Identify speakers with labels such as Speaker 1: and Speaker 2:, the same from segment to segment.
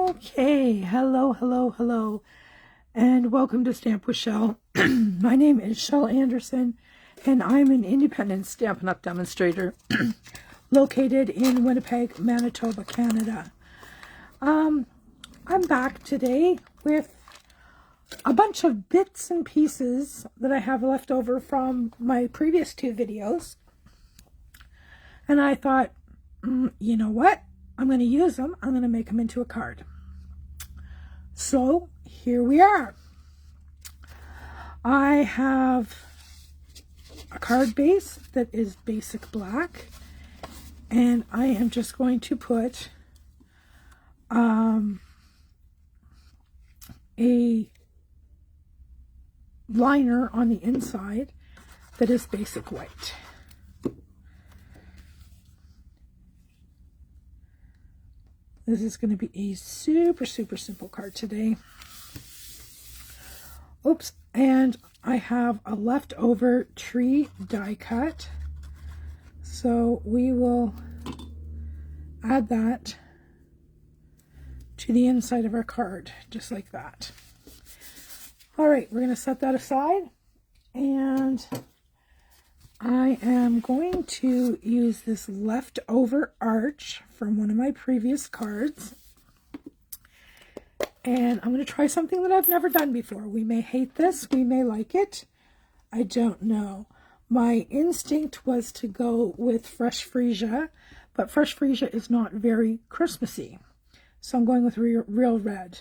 Speaker 1: Okay, hello, and welcome to Stamp with Shel. My name is Shel Anderson, and I'm an independent Stampin' Up! Demonstrator located in Winnipeg, Manitoba, Canada. I'm back today with a bunch of bits and pieces that I have left over from my previous two videos. And I thought, you know what? I'm going to use them. I'm going to make them into a card. So here we are. I have a card base that is basic black, and I am just going to put a liner on the inside that is basic white. This is going to be a super simple card today. Oops, and I have a leftover tree die cut. So we will add that to the inside of our card, just like that. All right, we're going to set that aside, and I am going to use this leftover arch from one of my previous cards. And I'm going to try something that I've never done before. We may hate this, we may like it. I don't know. My instinct was to go with fresh freesia, but fresh freesia is not very Christmassy. So I'm going with real red.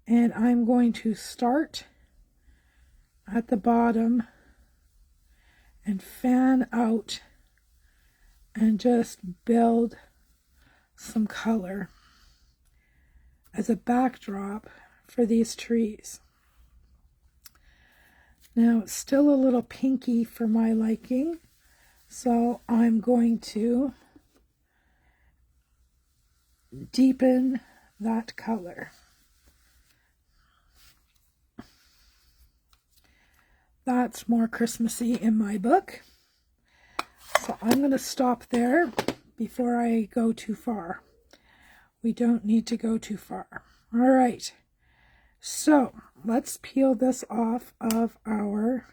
Speaker 1: And I'm going to start at the bottom and fan out and just build some color as a backdrop for these trees. Now it's still a little pinky for my liking, so I'm going to deepen that color. That's more Christmassy in my book. So I'm going to stop there before I go too far. We don't need to go too far. All right. So let's peel this off of our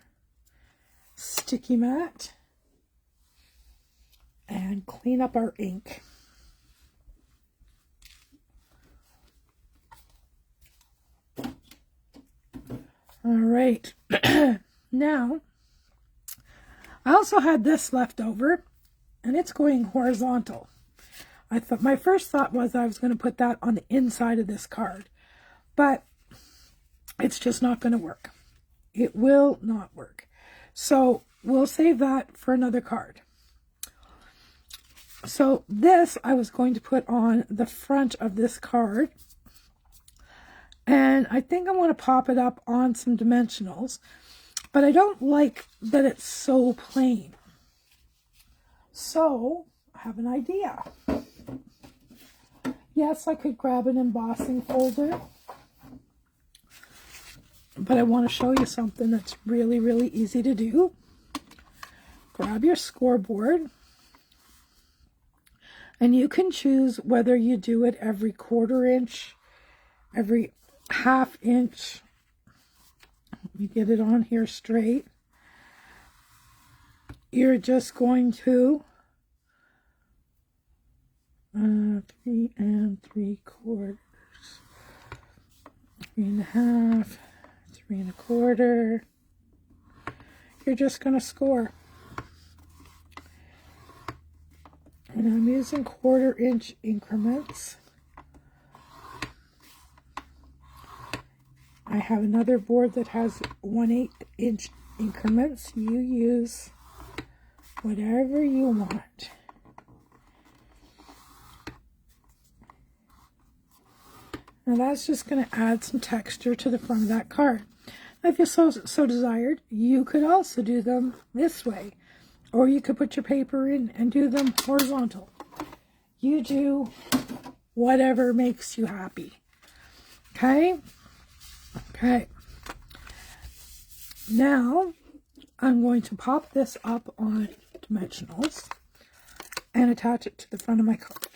Speaker 1: sticky mat and clean up our ink. All right. Now, I also had this left over, and it's going horizontal. My first thought was I was going to put that on the inside of this card, but it's just not going to work. It will not work. So we'll save that for another card. So this I was going to put on the front of this card, and I think I'm going to pop it up on some dimensionals. But I don't like that it's so plain. So, I have an idea. Yes, I could grab an embossing folder. But I want to show you something that's really easy to do. Grab your scoreboard. And you can choose whether you do it every 1/4 inch, every 1/2 inch. You get it on here straight. You're just going to 3 3/4, 3 1/2, 3 1/4. You're just going to score. And I'm using 1/4 inch increments. I have another board that has 1/8 inch increments. You use whatever you want. Now that's just going to add some texture to the front of that card. Now if you so desired, you could also do them this way. Or you could put your paper in and do them horizontal. You do whatever makes you happy. Okay? Okay, now I'm going to pop this up on dimensionals and attach it to the front of my card.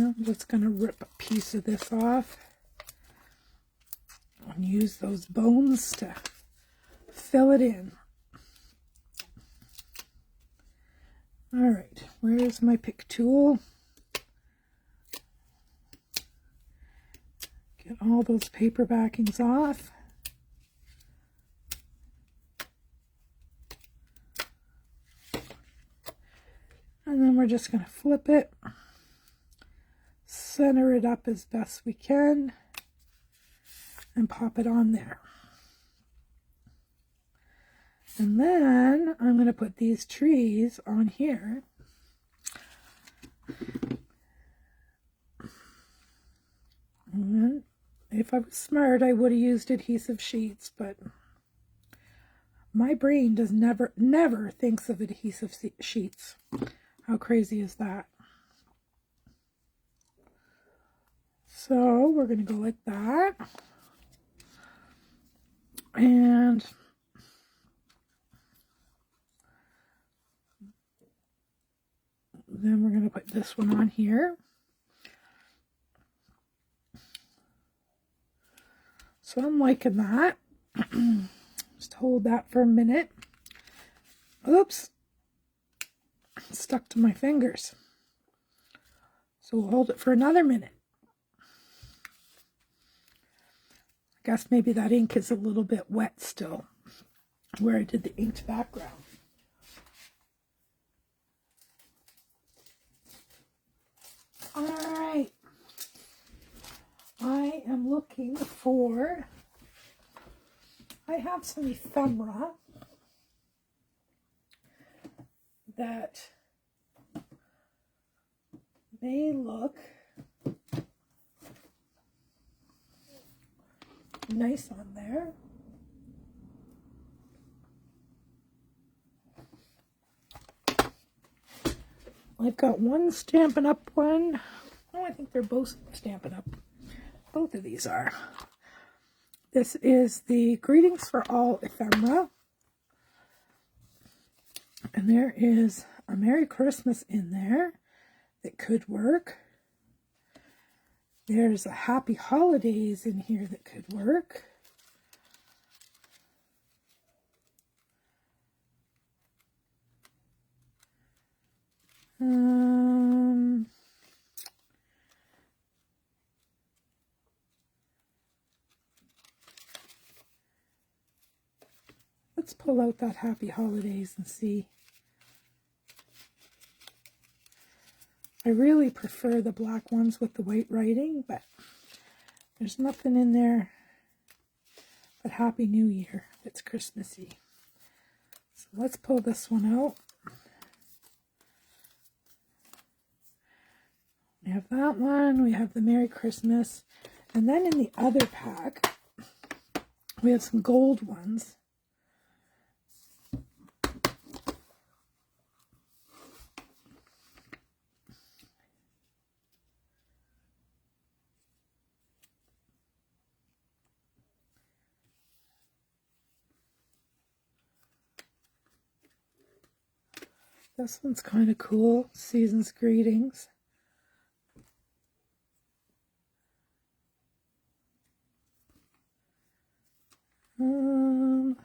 Speaker 1: I'm just going to rip a piece of this off and use those bones to fill it in. All right, where's my pick tool? Get all those paper backings off. And then we're just going to flip it, center it up as best we can, and pop it on there. And then I'm going to put these trees on here. And if I was smart, I would have used adhesive sheets, but my brain does never thinks of adhesive sheets. How crazy is that? So we're going to go like that. And then we're going to put this one on here. So I'm liking that. Just hold that for a minute. Oops. Stuck to my fingers. So we'll hold it for another minute. I guess maybe that ink is a little bit wet still, where I did the inked background. All right. I am looking for, I have some ephemera that may look nice on there. I've got one Stampin' Up one. Oh, I think they're both Stampin' Up. Both of these are. This is the Greetings for All ephemera. And there is a Merry Christmas in there that could work. There's a Happy Holidays in here that could work. Let's pull out that Happy Holidays and see. I really prefer the black ones with the white writing, but there's nothing in there but Happy New Year. It's Christmassy. So let's pull this one out. We have that one. We have the Merry Christmas. And then in the other pack, we have some gold ones. This one's kind of cool. Season's Greetings. Oh,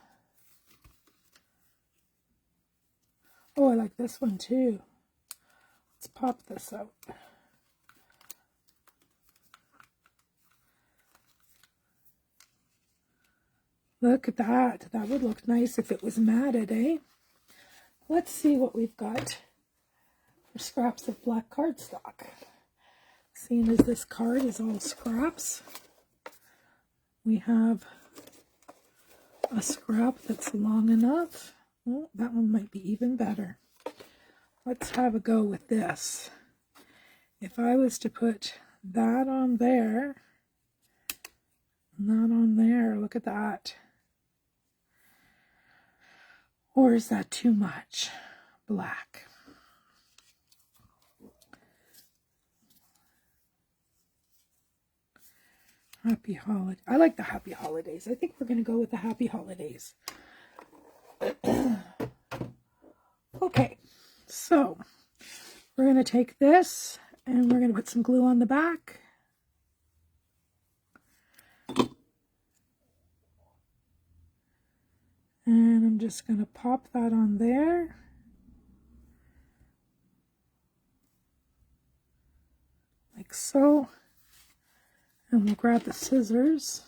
Speaker 1: I like this one too. Let's pop this out. Look at that. That would look nice if it was matted, eh? Let's see what we've got for scraps of black cardstock. Seeing as this card is all scraps, we have a scrap that's long enough. Oh, that one might be even better. Let's have a go with this. If I was to put that on there, not on there, look at that. Or is that too much black? Happy Holiday. I like the Happy Holidays. I think we're going to go with the Happy Holidays. Okay, so we're going to take this And we're going to put some glue on the back. And I'm just going to pop that on there. Like so. And we'll grab the scissors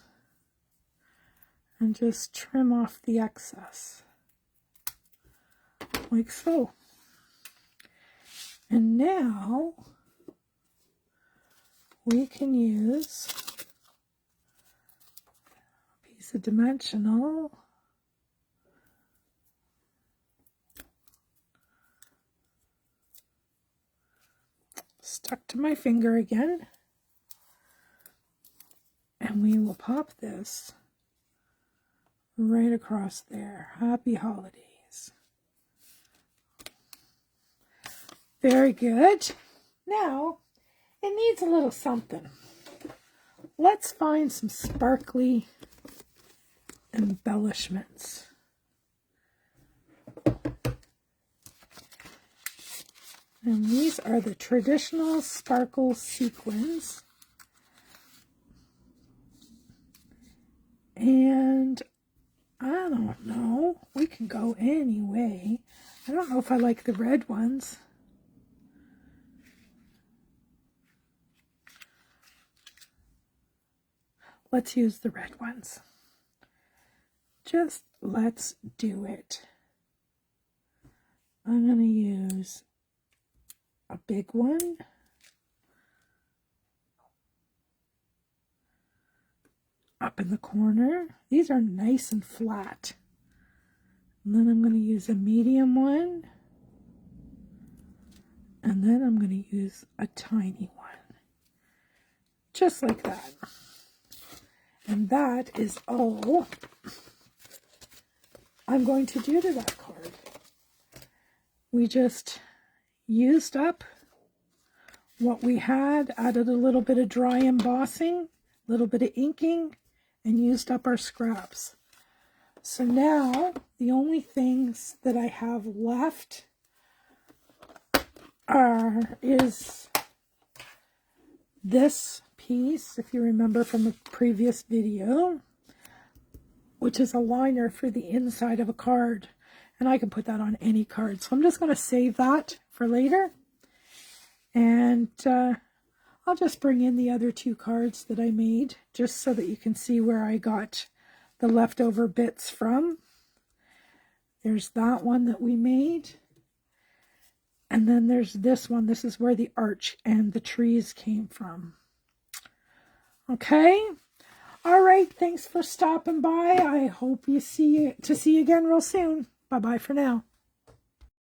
Speaker 1: and just trim off the excess. Like so. And now we can use a piece of dimensional stuck to my finger again, and we will pop this right across there. Happy holidays. Very good. Now it needs a little something. Let's find some sparkly embellishments. And these are the traditional sparkle sequins. And I don't know, we can go any way. I don't know if I like the red ones. Let's use the red ones. Just let's do it. I'm going to use a big one. Up in the corner. These are nice and flat. And then I'm going to use a medium one. And then I'm going to use a tiny one. Just like that. And that is all I'm going to do to that card. We just used up what we had, added a little bit of dry embossing, a little bit of inking, and used up our scraps. So now the only things that I have left is this piece, if you remember from a previous video, which is a liner for the inside of a card. And I can put that on any card. So I'm just going to save that for later. And I'll just bring in the other two cards that I made, just so that you can see where I got the leftover bits from. There's that one that we made. And then there's this one. This is where the arch and the trees came from. Okay. All right. Thanks for stopping by. I hope to see you again real soon. Bye-bye for now.